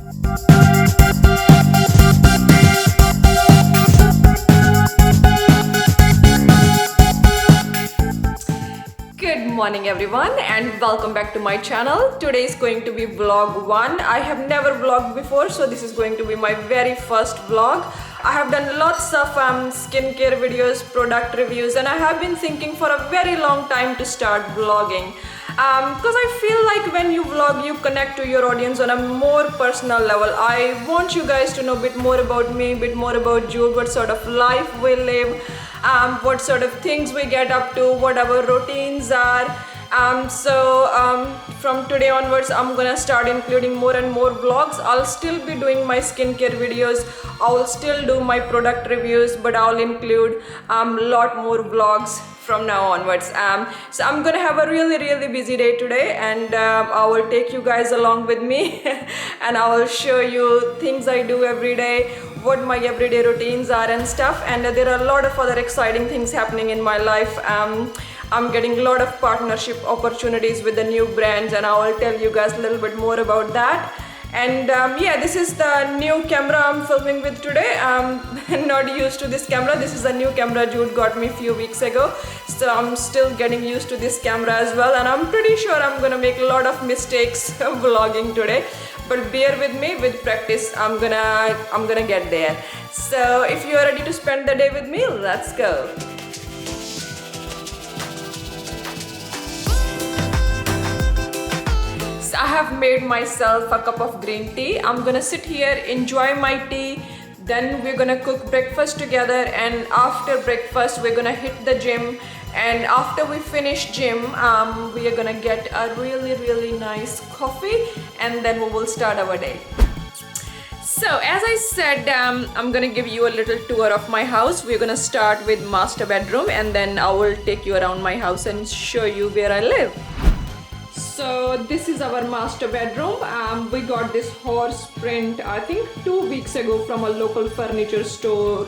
Good morning everyone and welcome back to my channel. Today is going to be vlog 1. I have never vlogged before, so this is going to be my very first vlog. I have done lots of skincare videos, product reviews, and I have been thinking for a very long time to start vlogging. Because I feel like when you vlog, you connect to your audience on a more personal level. I want you guys to know a bit more about me, a bit more about Jude, what sort of life we live, what sort of things we get up to, what our routines are. From today onwards, I'm gonna start including more and more vlogs. I'll still be doing my skincare videos, I'll still do my product reviews, but I'll include a lot more vlogs from now onwards. So I'm gonna have a really busy day today, and I will take you guys along with me and I will show you things I do every day, what my everyday routines are and stuff. And there are a lot of other exciting things happening in my life. I'm getting a lot of partnership opportunities with the new brands, and I will tell you guys a little bit more about that. And yeah, this is the new camera I'm filming with today. I'm not used to this camera. This is a new camera Jude got me a few weeks ago, so I'm still getting used to this camera as well, and I'm pretty sure I'm gonna make a lot of mistakes vlogging today, but bear with me. With practice, I'm gonna get there. So if you are ready to spend the day with me, let's go. I have made myself a cup of green tea. I'm gonna sit here, enjoy my tea, then we're gonna cook breakfast together, and after breakfast we're gonna hit the gym, and after we finish gym we are gonna get a really nice coffee, and then we will start our day. So as I said, I'm gonna give you a little tour of my house. We're gonna start with master bedroom, and then I will take you around my house and show you where I live. So this is our master bedroom. We got this horse print, I think 2 weeks ago, from a local furniture store.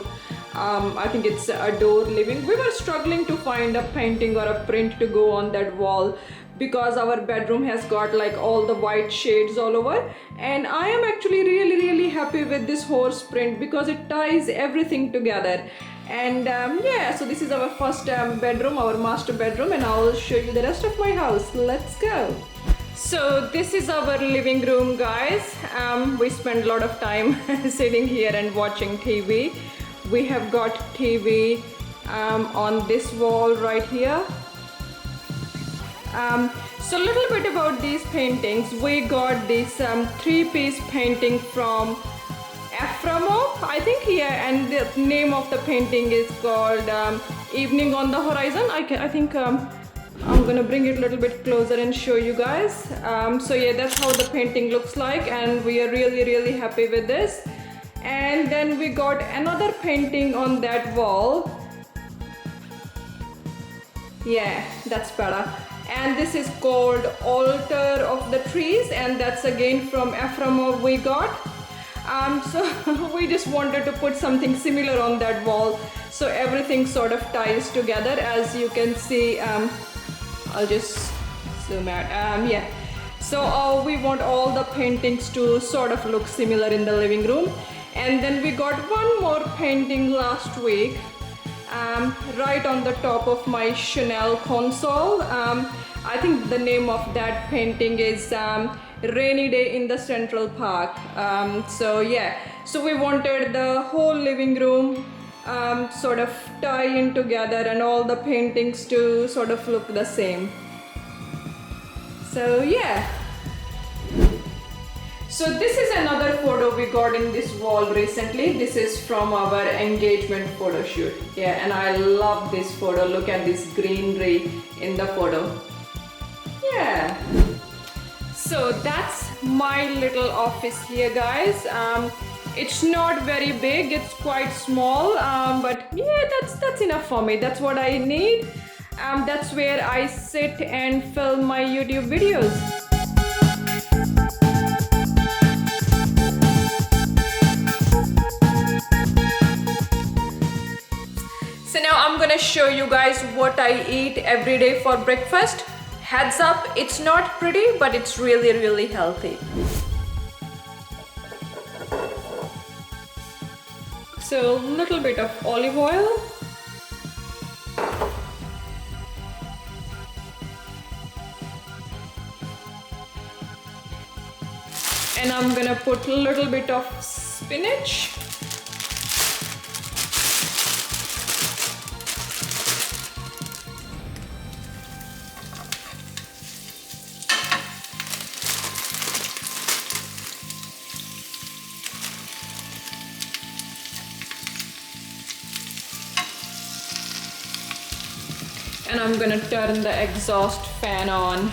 I think it's Adore Living. We were struggling to find a painting or a print to go on that wall because our bedroom has got like all the white shades all over, and I am actually really happy with this horse print because it ties everything together. And yeah, so this is our first bedroom, our master bedroom, and I'll show you the rest of my house. Let's go. So this is our living room, guys. We spend a lot of time sitting here and watching TV. We have got TV on this wall right here. So a little bit about these paintings. We got this 3-piece painting from Aframo, I think, yeah, and the name of the painting is called Evening on the Horizon. I think I'm gonna bring it a little bit closer and show you guys. So yeah, that's how the painting looks like, and we are really happy with this. And then we got another painting on that wall. Yeah, that's better. And this is called Altar of the Trees, and that's again from Aframo we got. So we just wanted to put something similar on that wall, so everything sort of ties together. As you can see, I'll just zoom out. Yeah, so we want all the paintings to sort of look similar in the living room. And then we got one more painting last week, right on the top of my Chanel console. I think the name of that painting is Rainy Day in the Central Park. So yeah, so we wanted the whole living room sort of tie in together and all the paintings to sort of look the same. So yeah. So this is another photo we got in this wall recently. This is from our engagement photo shoot. Yeah, and I love this photo. Look at this greenery in the photo. Yeah. So that's my little office here, guys. It's not very big, it's quite small, but yeah, that's enough for me. That's what I need. That's where I sit and film my YouTube videos. So now I'm gonna show you guys what I eat every day for breakfast. Heads up, it's not pretty, but it's really healthy. So little bit of olive oil. And I'm gonna put a little bit of spinach. And I'm gonna turn the exhaust fan on.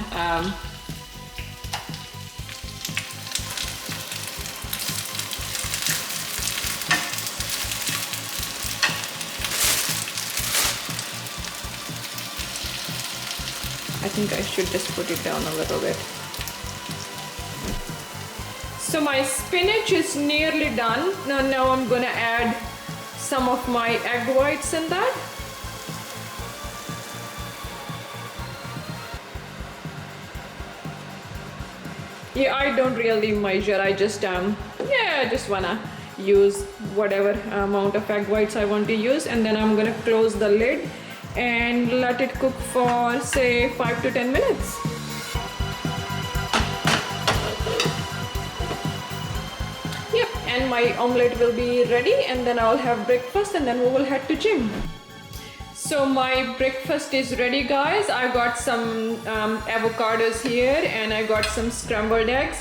I think I should just put it down a little bit. So my spinach is nearly done. Now I'm gonna add some of my egg whites in that. Yeah, I don't really measure. I just I just wanna use whatever amount of egg whites I want to use, and then I'm gonna close the lid and let it cook for say 5 to 10 minutes. Yep, and my omelette will be ready, and then I'll have breakfast, and then we will head to gym. So my breakfast is ready, guys. I got some avocados here, and I got some scrambled eggs.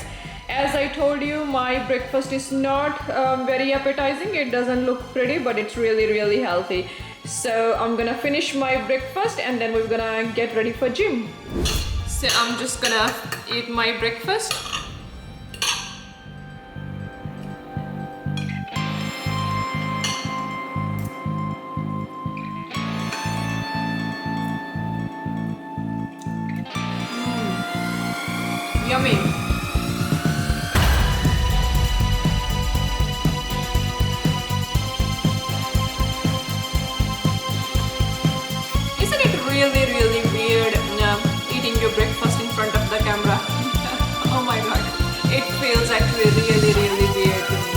As I told you, my breakfast is not very appetizing. It doesn't look pretty, but it's really healthy. So I'm gonna finish my breakfast, and then we're gonna get ready for gym. So I'm just gonna eat my breakfast. Yummy. Isn't it really weird eating your breakfast in front of the camera? Oh my god, it feels actually really weird to me.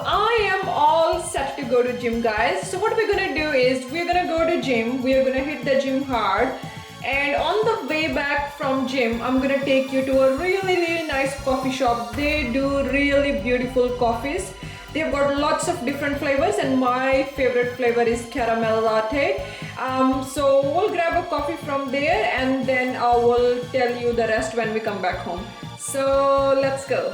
I am all set to go to gym, guys. So what we're gonna do is we're gonna go to gym, we're gonna hit the gym hard, and on the way back from gym I'm gonna take you to a really nice coffee shop. They do really beautiful coffees. They've got lots of different flavors, and my favorite flavor is caramel latte. So we'll grab a coffee from there, and then I will tell you the rest when we come back home. So let's go.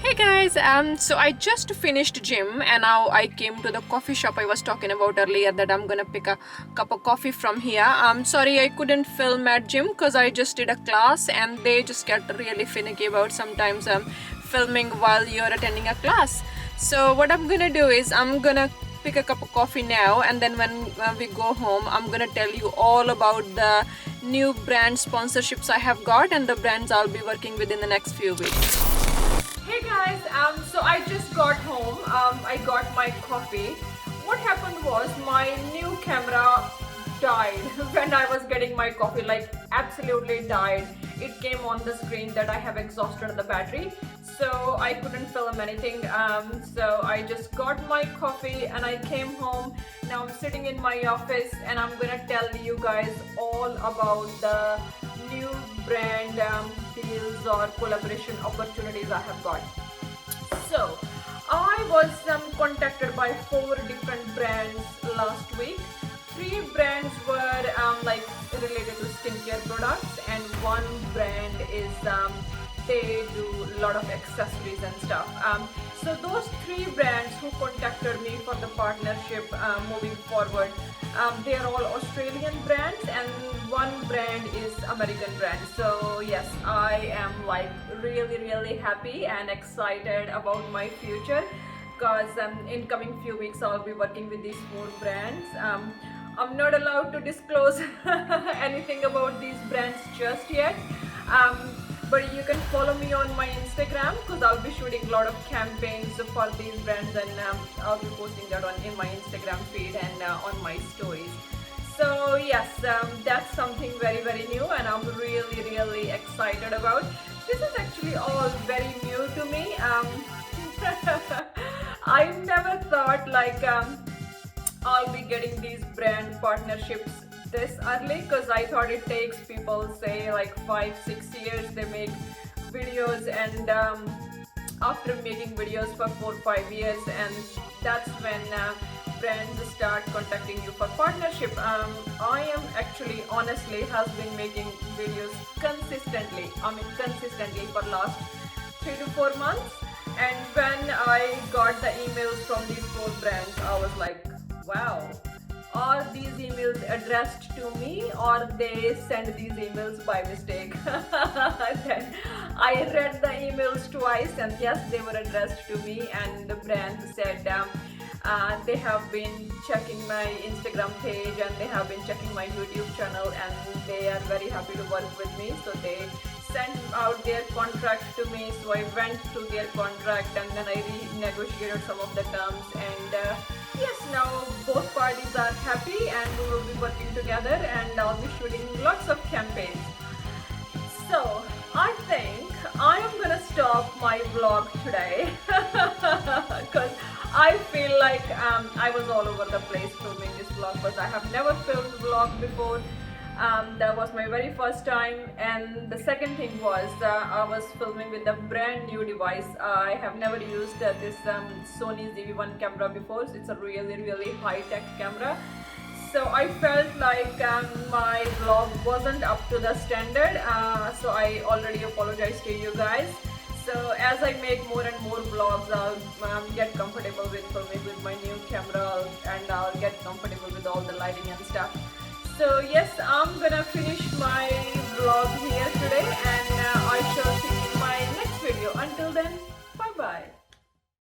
Hey guys, so I just finished gym, and now I came to the coffee shop I was talking about earlier, that I'm gonna pick a cup of coffee from here. Sorry I couldn't film at gym because I just did a class, and they just get really finicky about sometimes filming while you're attending a class. So what I'm gonna do is I'm gonna pick a cup of coffee now, and then when we go home I'm gonna tell you all about the new brand sponsorships I have got and the brands I'll be working with in the next few weeks. Hey guys, so I just got home. I got my coffee. What happened was my new camera died when I was getting my coffee, like absolutely died. It came on the screen that I have exhausted the battery, so I couldn't film anything. So I just got my coffee and I came home. Now I'm sitting in my office and I'm gonna tell you guys all about the new brand deals or collaboration opportunities I have got. So I was contacted by 4 different brands last week. 3 brands were like related to skincare products, and 1 brand is they do a lot of accessories and stuff. So those 3 brands who contacted me for the partnership moving forward, they are all Australian brands, and 1 brand is American brand. So yes, I am like really happy and excited about my future, because in coming few weeks I'll be working with these 4 brands. I'm not allowed to disclose anything about these brands just yet. Um, but you can follow me on my Instagram because I'll be shooting a lot of campaigns for these brands, and I'll be posting that in my Instagram feed and on my stories. So yes, that's something very new, and I'm really excited about. This is actually all very new to me. I never thought like I'll be getting these brand partnerships this early, because I thought it takes people say like 5-6 years they make videos, and after making videos for 4-5 years, and that's when brands start contacting you for partnership. I am actually honestly has been making videos consistently. Consistently for last 3 to 4 months. And when I got the emails from these 4 brands, I was like, wow, are these emails addressed to me, or they send these emails by mistake? Then I read the emails twice, and yes, they were addressed to me, and the brand said they have been checking my Instagram page, and they have been checking my YouTube channel, and they are very happy to work with me. So they sent out their contract to me. So I went through their contract, and then I renegotiated some of the terms, and yes, now both parties are happy, and we will be working together, and I'll be shooting lots of campaigns. So I think I am gonna stop my vlog today because I feel like I was all over the place filming this vlog, because I have never filmed vlog before. That was my very first time, and the second thing was I was filming with a brand new device. I have never used this Sony ZV-1 camera before, so it's a really high-tech camera. So I felt like my vlog wasn't up to the standard, so I already apologize to you guys. So as I make more and more vlogs, I'll get comfortable with filming with my new camera, and I'll get comfortable with all the lighting and stuff. So yes, I'm gonna finish my vlog here today, and I shall see you in my next video. Until then, bye bye.